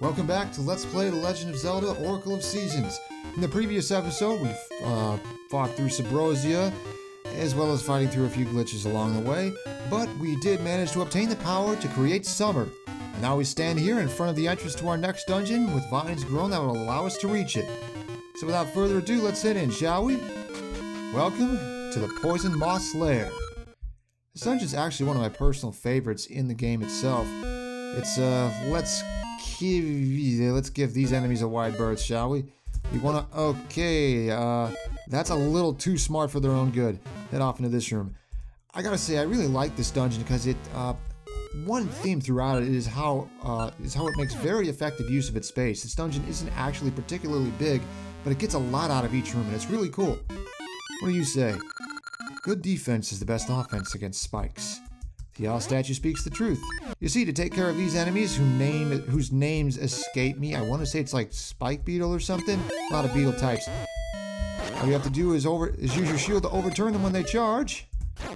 Welcome back to Let's Play The Legend of Zelda Oracle of Seasons. In the previous episode, we fought through Subrosia, as well as fighting through a few glitches along the way, but we did manage to obtain the power to create summer. And now we stand here in front of the entrance to our next dungeon with vines grown that will allow us to reach it. So without further ado, let's head in, shall we? Welcome to the Poison Moth's Lair. This dungeon is actually one of my personal favorites in the game itself. It's, let's give these enemies a wide berth, shall we? You wanna, okay, that's a little too smart for their own good. Head off into this room. I gotta say, I really like this dungeon because it, one theme throughout it is how it makes very effective use of its space. This dungeon isn't actually particularly big, but it gets a lot out of each room, and it's really cool. What do you say? Good defense is the best offense against spikes. The owl statue speaks the truth. You see, to take care of these enemies whose names escape me, I want to say it's like spike beetle or something. A lot of beetle types. All you have to do is use your shield to overturn them when they charge,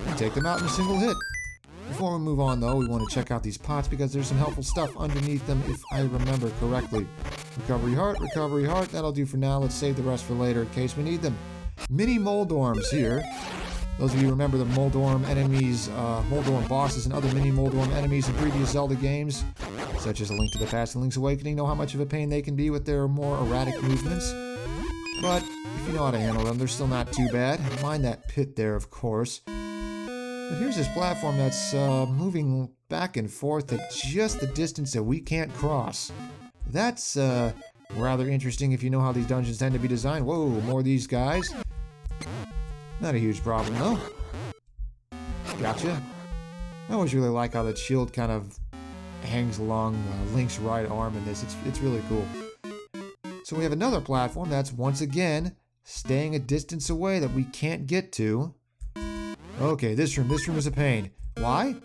and take them out in a single hit. Before we move on, though, we want to check out these pots because there's some helpful stuff underneath them, if I remember correctly. Recovery heart. That'll do for now. Let's save the rest for later in case we need them. Mini Moldorms here. Those of you who remember the Moldorm enemies, Moldorm bosses and other mini Moldorm enemies in previous Zelda games, such as A Link to the Past and Link's Awakening, know how much of a pain they can be with their more erratic movements. But if you know how to handle them, they're still not too bad. Mind that pit there, of course. But here's this platform that's moving back and forth at just the distance that we can't cross. That's rather interesting if you know how these dungeons tend to be designed. Whoa, more of these guys. Not a huge problem, though. Gotcha. I always really like how the shield kind of hangs along Link's right arm in this. It's really cool. So we have another platform that's, once again, staying a distance away that we can't get to. Okay, this room is a pain. Why?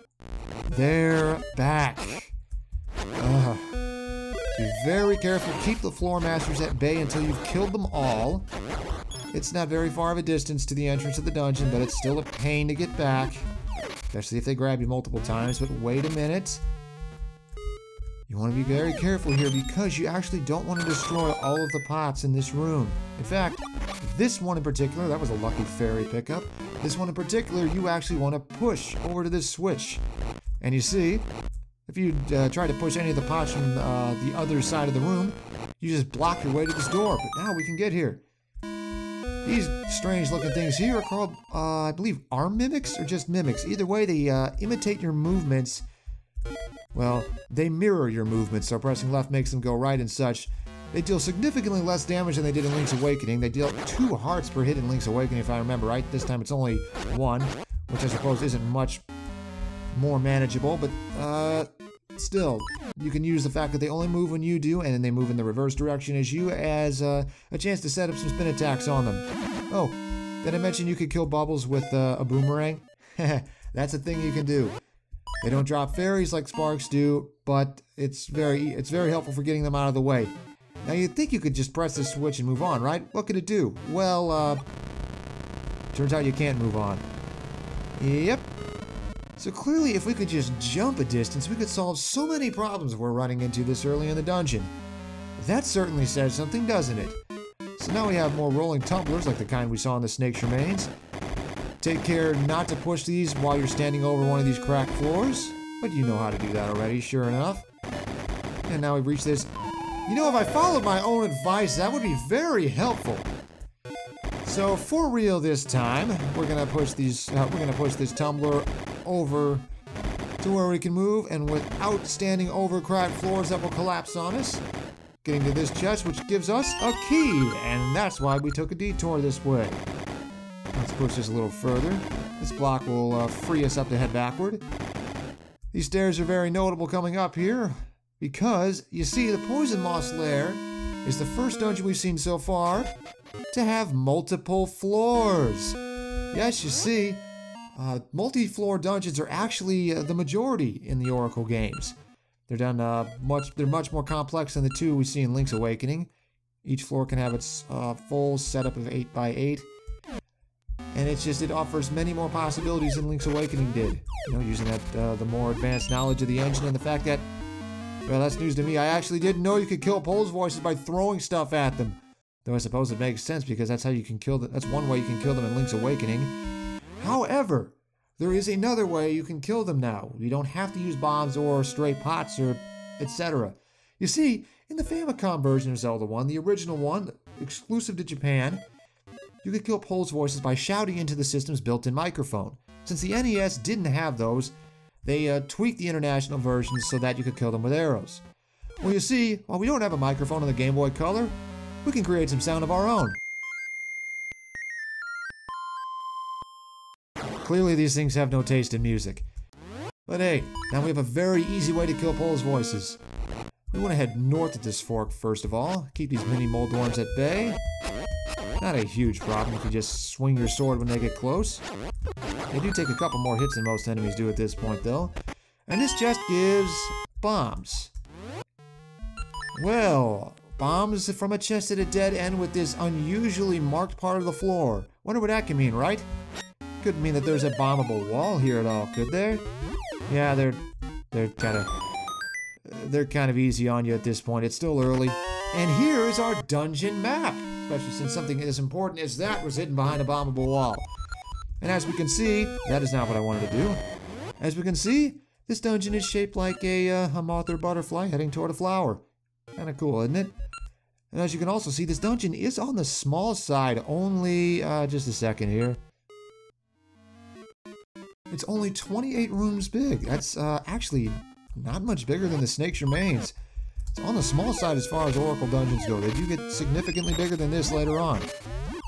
They're back. Be very careful. Keep the floor masters at bay until you've killed them all. It's not very far of a distance to the entrance of the dungeon, but it's still a pain to get back. Especially if they grab you multiple times. But wait a minute. You want to be very careful here because you actually don't want to destroy all of the pots in this room. In fact, this one in particular, that was a lucky fairy pickup. This one in particular, you actually want to push over to this switch. And you see, if you try to push any of the pots from the other side of the room, you just block your way to this door. But now we can get here. These strange looking things here are called, I believe, arm mimics or just mimics. Either way, they imitate your movements. Well, they mirror your movements, so pressing left makes them go right and such. They deal significantly less damage than they did in Link's Awakening. They deal 2 hearts per hit in Link's Awakening, if I remember right. This time it's only 1, which I suppose isn't much more manageable, but still, you can use the fact that they only move when you do, and then they move in the reverse direction as you, as a chance to set up some spin attacks on them. Oh, did I mention you could kill bubbles with a boomerang? That's a thing you can do. They don't drop fairies like sparks do, but it's very helpful for getting them out of the way. Now you'd think you could just press the switch and move on, right? What could it do? Well, turns out you can't move on. Yep. So clearly, if we could just jump a distance, we could solve so many problems we're running into this early in the dungeon. That certainly says something, doesn't it? So now we have more rolling tumblers like the kind we saw in the Snake's Remains. Take care not to push these while you're standing over one of these cracked floors. But you know how to do that already, sure enough. And now we've reached this. You know, if I followed my own advice, that would be very helpful. So for real this time, we're gonna push these. We're gonna push this tumbler over to where we can move, and without standing over cracked floors that will collapse on us. Getting to this chest, which gives us a key, and that's why we took a detour this way. Let's push this a little further. This block will free us up to head backward. These stairs are very notable coming up here, because, you see, the Poison Moth's Lair is the first dungeon we've seen so far to have multiple floors. Yes, you see, multi-floor dungeons are actually the majority in the Oracle games. They're done they're much more complex than the 2 we see in Link's Awakening. Each floor can have its full setup of 8x8. And it offers many more possibilities than Link's Awakening did. You know, using that the more advanced knowledge of the engine and the fact that Well, that's news to me. I actually didn't know you could kill Pole's voices by throwing stuff at them. Though I suppose it makes sense because that's how you can kill them. That's one way you can kill them in Link's Awakening. However, there is another way you can kill them now. You don't have to use bombs or stray pots or etc. You see, in the Famicom version of Zelda 1, the original one, exclusive to Japan, you could kill Pole's voices by shouting into the system's built-in microphone. Since the NES didn't have those, they tweaked the international versions so that you could kill them with arrows. Well, you see, while we don't have a microphone on the Game Boy Color, we can create some sound of our own. Clearly these things have no taste in music. But hey, now we have a very easy way to kill Pole's voices. We want to head north at this fork first of all, keep these mini Moldorms at bay. Not a huge problem if you just swing your sword when they get close. They do take a couple more hits than most enemies do at this point though. And this chest gives bombs. Well, bombs from a chest at a dead end with this unusually marked part of the floor. Wonder what that can mean, right? Couldn't mean that there's a bombable wall here at all, could there? Yeah, they're kind of easy on you at this point. It's still early. And here is our dungeon map, especially since something as important as that was hidden behind a bombable wall. And as we can see, that is not what I wanted to do. As we can see, this dungeon is shaped like a moth or butterfly heading toward a flower. Kind of cool, isn't it? And as you can also see, this dungeon is on the small side. Only, just a second here. It's only 28 rooms big. That's actually not much bigger than the Snake's Remains. It's on the small side as far as Oracle dungeons go. They do get significantly bigger than this later on.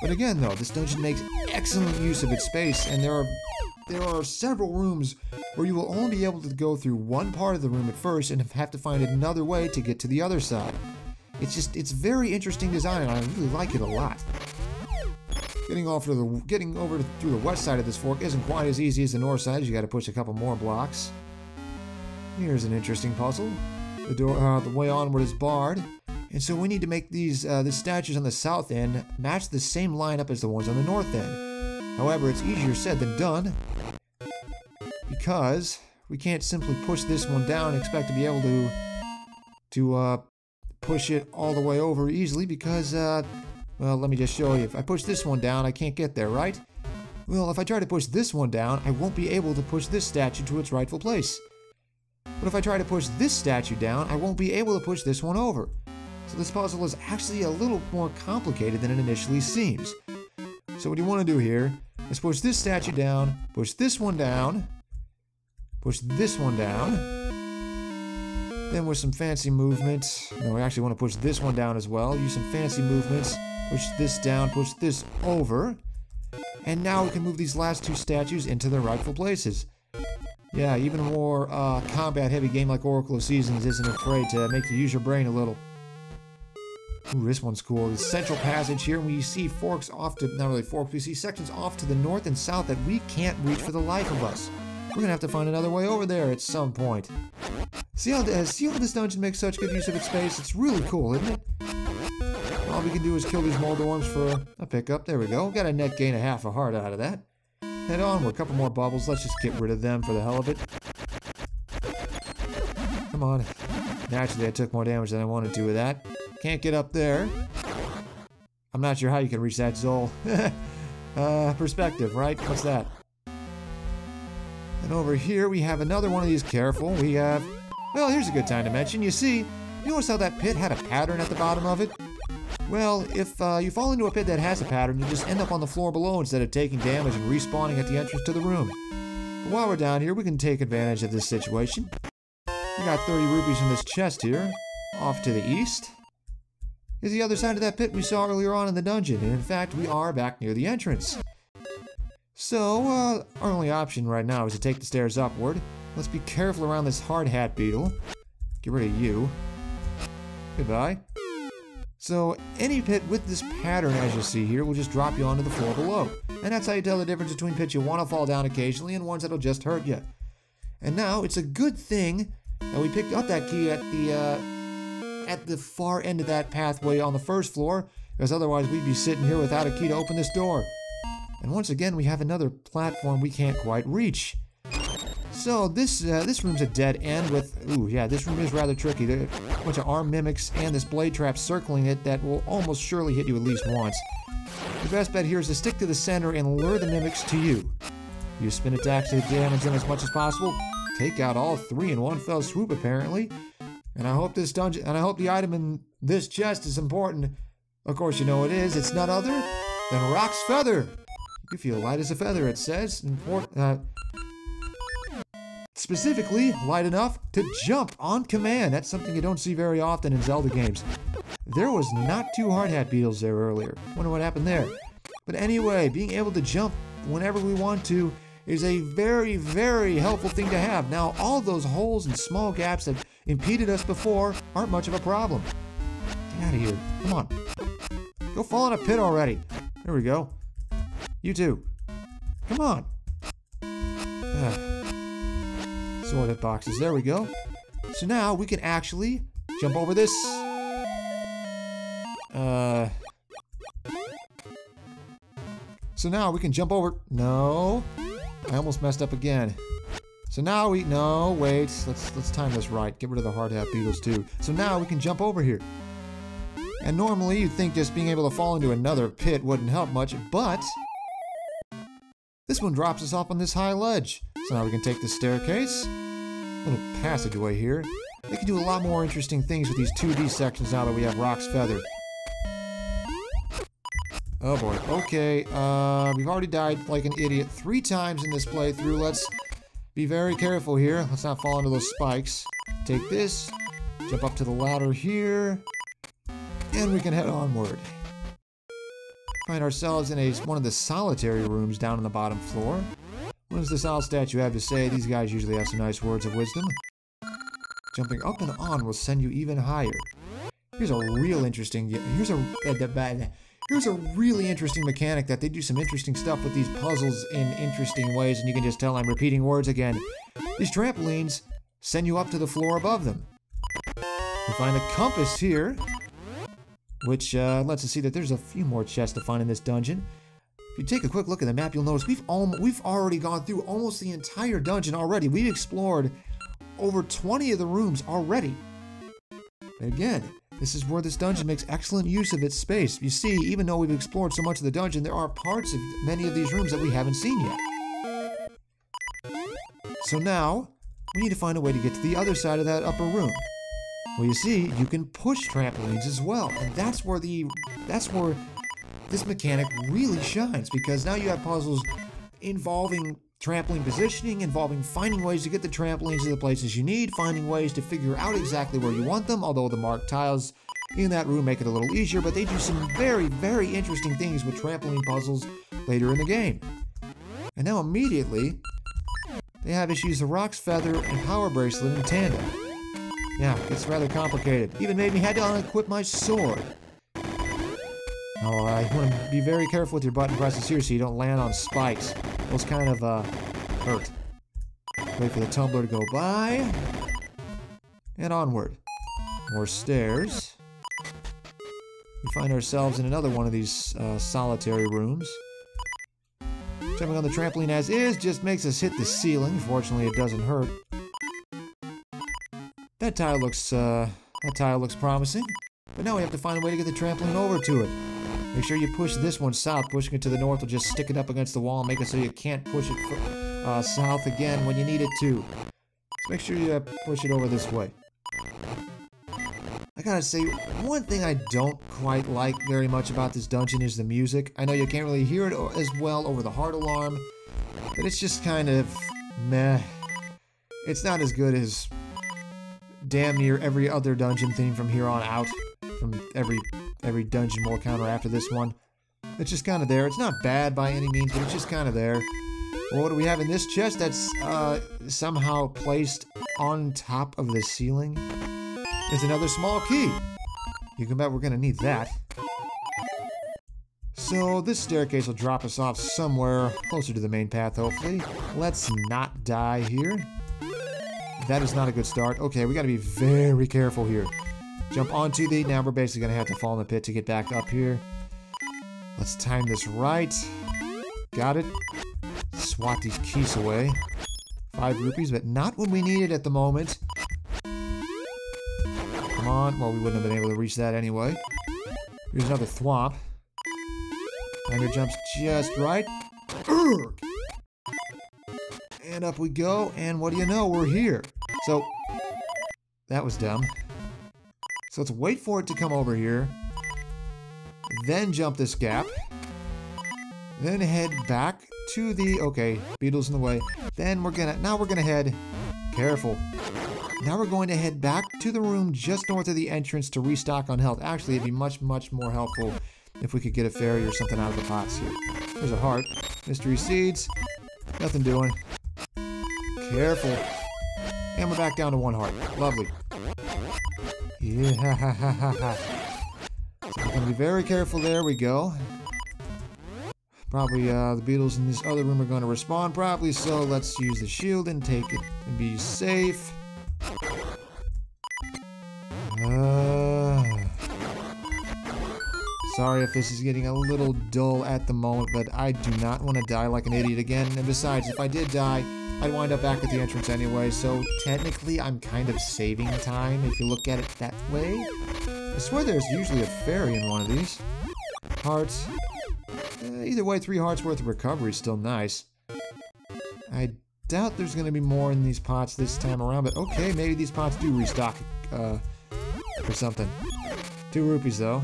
But again though, this dungeon makes excellent use of its space, and there are several rooms where you will only be able to go through one part of the room at first and have to find another way to get to the other side. It's very interesting design, and I really like it a lot. Getting over through the west side of this fork isn't quite as easy as the north side, as you got to push a couple more blocks. Here's an interesting puzzle. The way onward is barred, and so we need to make the statues on the south end match the same lineup as the ones on the north end. However, it's easier said than done, because we can't simply push this one down and expect to be able to push it all the way over easily, because well, let me just show you. If I push this one down, I can't get there, right? Well, if I try to push this one down, I won't be able to push this statue to its rightful place. But if I try to push this statue down, I won't be able to push this one over. So this puzzle is actually a little more complicated than it initially seems. So what you want to do here is push this statue down, push this one down, push this one down. Then with some fancy movements, no, we actually want to push this one down as well. Use some fancy movements, push this down, push this over. And now we can move these last two statues into their rightful places. Yeah, even a more combat-heavy game like Oracle of Seasons isn't afraid to make you use your brain a little. Ooh, this one's cool. The central passage here, we see forks off to, not really forks, we see sections off to the north and south that we can't reach for the life of us. We're gonna have to find another way over there at some point. See how this dungeon makes such good use of its space? It's really cool, isn't it? All we can do is kill these Moldorms for a pickup. There we go. Got a net gain of half a heart out of that. Head onward. A couple more bubbles. Let's just get rid of them for the hell of it. Come on. Naturally, I took more damage than I wanted to with that. Can't get up there. I'm not sure how you can reach that Zol. Perspective, right? What's that? And over here, we have another one of these. Careful. We have... Well, here's a good time to mention. You see, you notice how that pit had a pattern at the bottom of it? Well, if you fall into a pit that has a pattern, you just end up on the floor below instead of taking damage and respawning at the entrance to the room. But while we're down here, we can take advantage of this situation. We got 30 rupees from this chest here. Off to the east is the other side of that pit we saw earlier on in the dungeon. And in fact, we are back near the entrance. So, our only option right now is to take the stairs upward. Let's be careful around this hard hat beetle. Get rid of you. Goodbye. So, any pit with this pattern, as you see here, will just drop you onto the floor below. And that's how you tell the difference between pits you want to fall down occasionally and ones that'll just hurt you. And now, it's a good thing that we picked up that key at the far end of that pathway on the first floor, because otherwise we'd be sitting here without a key to open this door. And once again, we have another platform we can't quite reach. So this room's a dead end with, ooh, yeah, this room is rather tricky. There are a bunch of arm mimics and this blade trap circling it that will almost surely hit you at least once. The best bet here is to stick to the center and lure the mimics to you. Use spin attacks to damage them as much as possible. Take out all three in one fell swoop, apparently. And I hope this dungeon, and I hope the item in this chest is important. Of course, you know it is. It's none other than Rock's Feather. You feel light as a feather, it says. Specifically, light enough to jump on command. That's something you don't see very often in Zelda games. There was not 2 hard hat beetles there earlier. Wonder what happened there. But anyway, being able to jump whenever we want to is a very, very helpful thing to have. Now, all those holes and small gaps that impeded us before aren't much of a problem. Get out of here. Come on. Go fall in a pit already. There we go. You too. Come on. Sorted boxes. There we go. So now we can actually jump over this. So now we can jump over. No. I almost messed up again. So now we, no, wait. Let's time this right. Get rid of the hard hat beetles too. So now we can jump over here. And normally you'd think just being able to fall into another pit wouldn't help much, but this one drops us off on this high ledge. So now we can take the staircase. Little passageway here. They can do a lot more interesting things with these 2D sections now that we have Rock's Feather. Oh boy. Okay, we've already died like an idiot 3 times in this playthrough. Let's be very careful here. Let's not fall into those spikes. Take this, jump up to the ladder here, and we can head onward. Find ourselves in one of the solitary rooms down on the bottom floor. What does this owl statue have to say? These guys usually have some nice words of wisdom. Jumping up and on will send you even higher. Here's a real interesting... Here's a really interesting mechanic that they do some interesting stuff with these puzzles in interesting ways, and you can just tell I'm repeating words again. These trampolines send you up to the floor above them. You find a compass here, which lets us see that there's a few more chests to find in this dungeon. If you take a quick look at the map, you'll notice we've already gone through almost the entire dungeon already. We've explored over 20 of the rooms already. And again, this is where this dungeon makes excellent use of its space. You see, even though we've explored so much of the dungeon, there are parts of many of these rooms that we haven't seen yet. So now, we need to find a way to get to the other side of that upper room. Well, you see, you can push trampolines as well, and that's where this mechanic really shines, because now you have puzzles involving trampoline positioning, involving finding ways to get the trampolines to the places you need, finding ways to figure out exactly where you want them, although the marked tiles in that room make it a little easier, but they do some very, very interesting things with trampoline puzzles later in the game. And now immediately, they have issues of Rock's Feather and Power Bracelet in tandem. Yeah, it's rather complicated. Even made me had to unequip my sword. Oh, you want to be very careful with your button presses here so you don't land on spikes. Those kind of, hurt. Wait for the tumbler to go by. And onward. More stairs. We find ourselves in another one of these, solitary rooms. Jumping on the trampoline as is just makes us hit the ceiling. Fortunately, it doesn't hurt. That tile looks promising. But now we have to find a way to get the trampoline over to it. Make sure you push this one south. Pushing it to the north will just stick it up against the wall and make it so you can't push it south again when you need it to. So make sure you push it over this way. I gotta say, one thing I don't quite like very much about this dungeon is the music. I know you can't really hear it as well over the heart alarm, but it's just kind of meh. It's not as good as damn near every other dungeon theme from here on out. From every dungeon we'll encounter after this one. It's just kind of there. It's not bad by any means, but it's just kind of there. Well, what do we have in this chest that's somehow placed on top of the ceiling? It's another small key. You can bet we're gonna need that. So this staircase will drop us off somewhere closer to the main path, hopefully. Let's not die here. That is not a good start. Okay, we gotta be very careful here. Jump onto the... Now we're basically gonna have to fall in the pit to get back up here. Let's time this right. Got it. Swat these keys away. 5 rupees, but not when we need it at the moment. Come on. Well, we wouldn't have been able to reach that anyway. Here's another thwomp. Timer jumps just right. Urgh! And up we go, and what do you know? We're here. So, that was dumb. So let's wait for it to come over here. Then jump this gap. Then head back to the... Okay, beetle's in the way. Then now we're gonna head... Careful. Now we're going to head back to the room just north of the entrance to restock on health. Actually, it'd be much, much more helpful if we could get a fairy or something out of the pots here. There's a heart. Mystery seeds. Nothing doing. Careful. And we're back down to 1 heart. Lovely. Yeah. So we're going to be very careful. There we go. Probably the beetles in this other room are going to respawn. Probably so. Let's use the shield and take it and be safe. Sorry if this is getting a little dull at the moment, but I do not want to die like an idiot again. And besides, if I did die, I'd wind up back at the entrance anyway, so technically I'm kind of saving time if you look at it that way. I swear there's usually a fairy in one of these. Hearts. Either way, 3 hearts worth of recovery is still nice. I doubt there's going to be more in these pots this time around, but okay, maybe these pots do restock for something. 2 rupees though.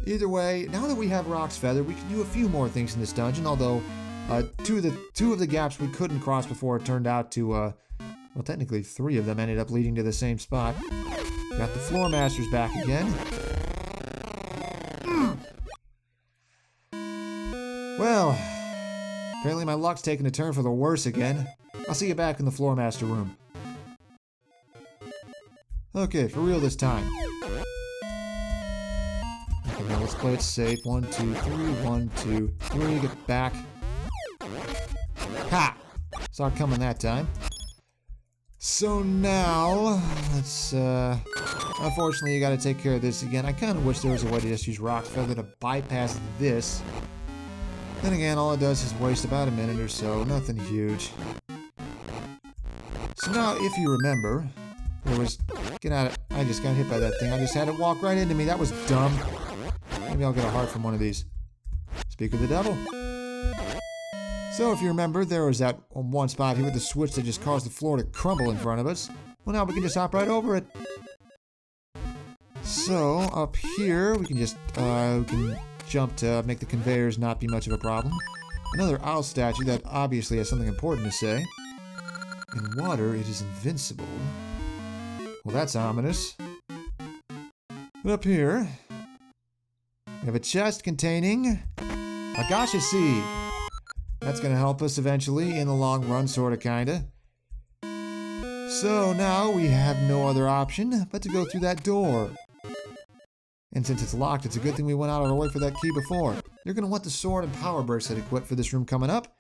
Either way, now that we have Rock's Feather, we can do a few more things in this dungeon, although two of the gaps we couldn't cross before it turned out to, well, technically 3 of them ended up leading to the same spot. Got the Floor Masters back again. Well, apparently my luck's taking a turn for the worse again. I'll see you back in the Floor Master room. Okay, for real this time. Okay, now let's play it safe. 1, 2, 3, 1, 2, 3, get back. Ha! Saw it coming that time. So now, let's, unfortunately you gotta take care of this again. I kinda wish there was a way to just use Rock's Feather to bypass this. Then again, all it does is waste about a minute or so, nothing huge. So now, if you remember, there was, get out of, I just got hit by that thing. I just had it walk right into me. That was dumb. Maybe I'll get a heart from one of these. Speak of the devil. So if you remember, there was that one spot here with the switch that just caused the floor to crumble in front of us. Well, now we can just hop right over it. So, up here, we can just, we can jump to make the conveyors not be much of a problem. Another owl statue that obviously has something important to say. In water, it is invincible. Well, that's ominous. But up here, we have a chest containing a gacha seed. That's going to help us eventually in the long run, sorta, kinda. So now we have no other option but to go through that door. And since it's locked, it's a good thing we went out of our way for that key before. You're going to want the sword and power bracelet equipped for this room coming up.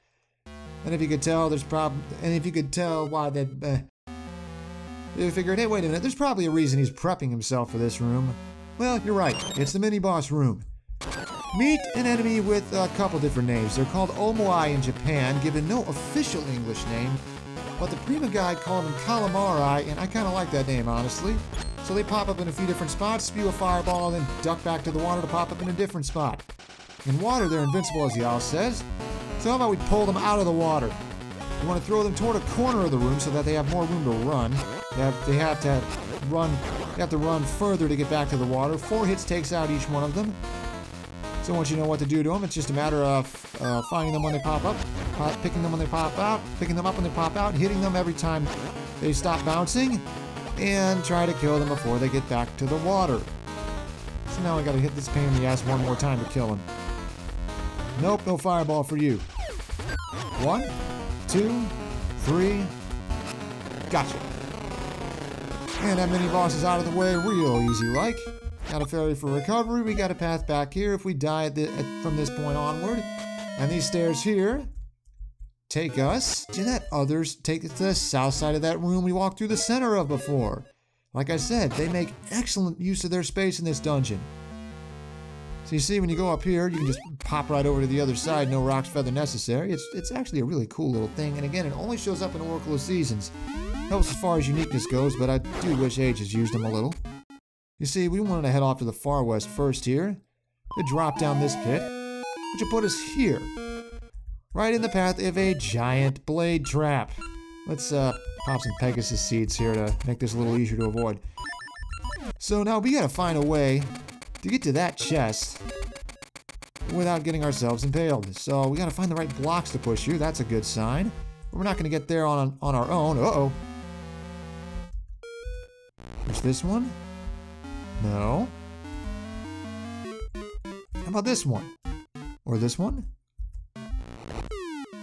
And if you could tell, why that, you figured, hey, wait a minute, there's probably a reason he's prepping himself for this room. Well, you're right, it's the mini-boss room. Meet an enemy with a couple different names. They're called Omoai in Japan, given no official English name, but the Prima guide called them Calamari, and I kind of like that name, honestly. So they pop up in a few different spots, spew a fireball, and then duck back to the water to pop up in a different spot. In water, they're invincible, as the owl says. So how about we pull them out of the water? You want to throw them toward a corner of the room so that they have more room to run. They have to run further to get back to the water. 4 hits takes out each one of them. So once you know what to do to them, it's just a matter of finding them when they pop up, picking them when they pop out, picking them up when they pop out, hitting them every time they stop bouncing, and try to kill them before they get back to the water. So now I gotta hit this pain in the ass one more time to kill him. Nope, no fireball for you. 1, 2, 3, gotcha. And that mini boss is out of the way real easy like. Got a fairy for recovery. We got a path back here if we die from this point onward. And these stairs here take us to take us to the south side of that room we walked through the center of before. Like I said, they make excellent use of their space in this dungeon. So you see, when you go up here, you can just pop right over to the other side. No roc's feather necessary. It's actually a really cool little thing. And again, it only shows up in Oracle of Seasons. Helps as far as uniqueness goes, but I do wish Age has used them a little. You see, we wanted to head off to the far west first here. To drop down this pit, which will put us here. Right in the path of a giant blade trap. Let's pop some Pegasus seeds here to make this a little easier to avoid. So now we gotta find a way to get to that chest without getting ourselves impaled. So we gotta find the right blocks to push here. That's a good sign. But we're not gonna get there on our own. Uh-oh. Push this one? No. How about this one? Or this one?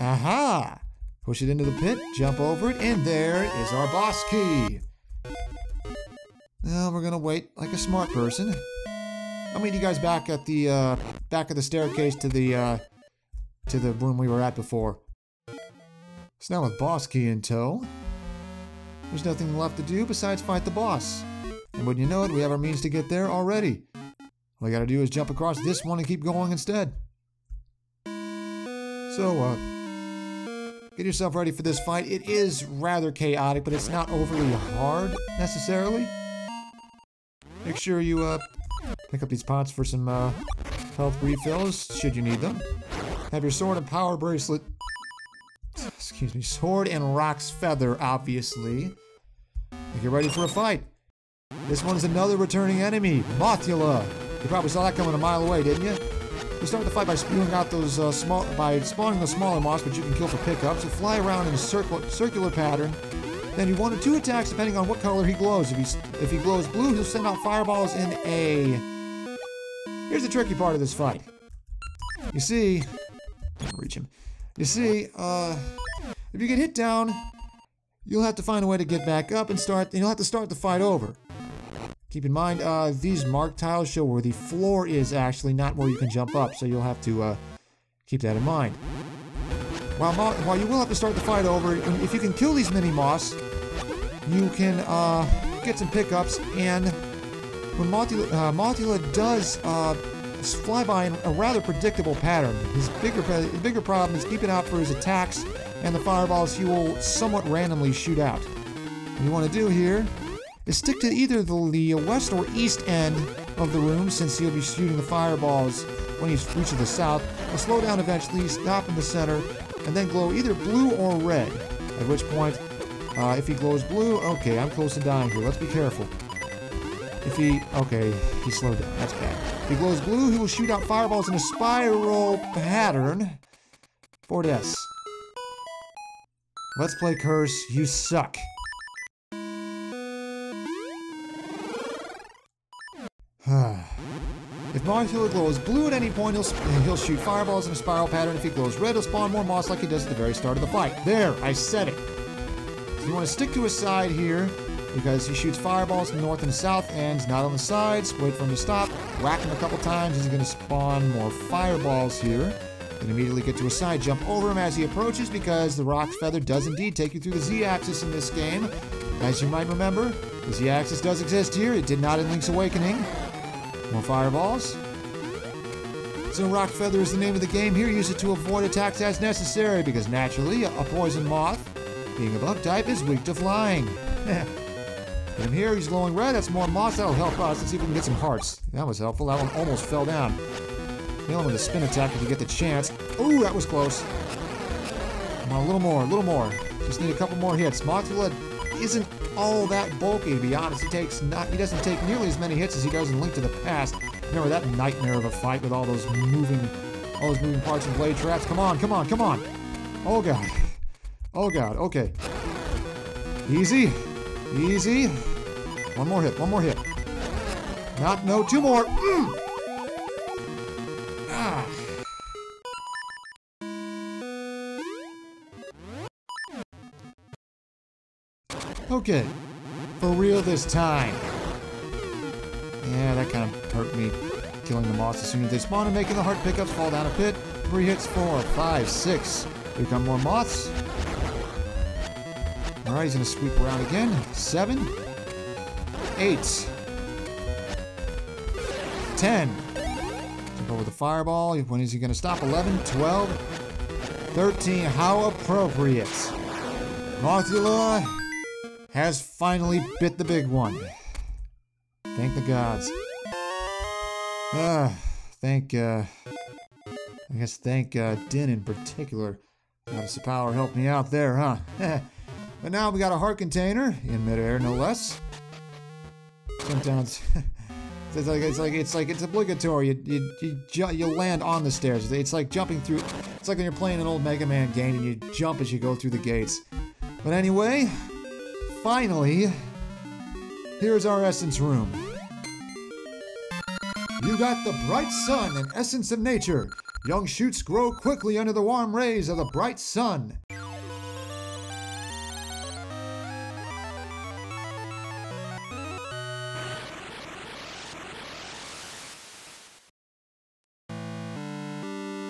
Aha! Push it into the pit, jump over it, and there is our boss key. Now we're gonna wait like a smart person. I'll meet you guys back at the staircase to the room we were at before. So now with boss key in tow, there's nothing left to do besides fight the boss. And wouldn't you know it, we have our means to get there already. All you gotta do is jump across this one and keep going instead. So, get yourself ready for this fight. It is rather chaotic, but it's not overly hard, necessarily. Make sure you, pick up these pots for some, health refills, should you need them. Have your sword and power bracelet. Excuse me, sword and Rock's feather, obviously. And get ready for a fight. This one's another returning enemy, Mothula. You probably saw that coming a mile away, didn't you? You start the fight by spewing out those spawning the smaller moths, which you can kill for pickups. You fly around in a circular pattern. Then you 1 or 2 attacks depending on what color he glows. If he glows blue, he'll send out fireballs in A. Here's the tricky part of this fight. You see, can't reach him. You see, if you get hit down, you'll have to find a way to get back up and you'll have to start the fight over. Keep in mind, these marked tiles show where the floor is actually, not where you can jump up, so you'll have to keep that in mind. While you will have to start the fight over, if you can kill these mini-moths, you can get some pickups, and when Mothula does fly by in a rather predictable pattern. His bigger problem is keeping out for his attacks and the fireballs he will somewhat randomly shoot out. What you want to do here is stick to either the west or east end of the room, since he'll be shooting the fireballs when he reaches the south. He'll slow down eventually, stop in the center, and then glow either blue or red. At which point, if he glows blue, okay, I'm close to dying here. Let's be careful. Okay, he slowed down. That's bad. If he glows blue, he will shoot out fireballs in a spiral pattern for deaths. Let's play Curse. You suck. If Mothula glows blue at any point, he'll shoot fireballs in a spiral pattern. If he glows red, he'll spawn more moths like he does at the very start of the fight. There, I said it. So you want to stick to his side here, because he shoots fireballs from north and south ends, not on the sides. Wait for him to stop. Whack him a couple times. He's going to spawn more fireballs here. Then immediately get to his side. Jump over him as he approaches, because the Rock's Feather does indeed take you through the Z-axis in this game. As you might remember, the Z-axis does exist here. It did not in Link's Awakening. More fireballs. So Rock Feather is the name of the game here. Use it to avoid attacks as necessary, because naturally, a poison moth, being a bug type, is weak to flying. Get him here, he's glowing red. That's more moths. That'll help us. Let's see if we can get some hearts. That was helpful. That one almost fell down. Nail him with a spin attack if you get the chance. Ooh, that was close. Come on, a little more, a little more. Just need a couple more hits. Mothula isn't all that bulky, to be honest. He doesn't take nearly as many hits as he does in Link to the Past. Remember that nightmare of a fight with all those moving parts and blade traps? Come on, come on, come on. Oh god. Oh god, okay. Easy. Easy. One more hit, one more hit. No, 2 more. Ah. Okay, for real this time. Yeah, that kind of hurt me, killing the moths as soon as they spawn and making the heart pickups fall down a pit. 3 hits, 4, 5, 6. Here come more moths. Alright, he's gonna sweep around again. 7, 8, 10. Jump over the fireball. When is he going to stop? 11, 12, 13. How appropriate. Mothula has finally bit the big one. Thank the gods. Thank Din in particular. Goddess of Power helped me out there, huh? But now we got a heart container in midair, no less. Sometimes it's obligatory. You land on the stairs. It's like jumping through. It's like when you're playing an old Mega Man game and you jump as you go through the gates. But anyway, finally, here's our essence room. You got the bright sun and essence of nature. Young shoots grow quickly under the warm rays of the bright sun.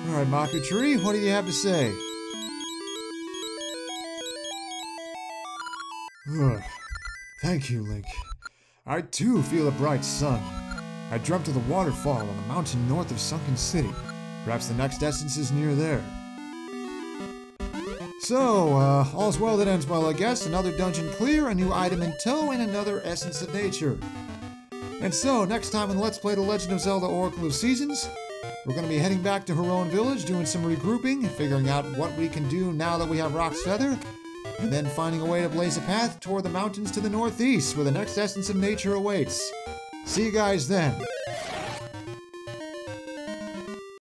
All right, Mako Tree, what do you have to say? Thank you, Link. I too feel a bright sun. I dreamt of the waterfall on the mountain north of Sunken City. Perhaps the next essence is near there. So, all's well that ends well, I guess. Another dungeon clear, a new item in tow, and another essence of nature. And so, next time on Let's Play The Legend of Zelda Oracle of Seasons, we're going to be heading back to Haron Village, doing some regrouping, figuring out what we can do now that we have Rock's Feather, and then finding a way to blaze a path toward the mountains to the northeast, where the next essence of nature awaits. See you guys then.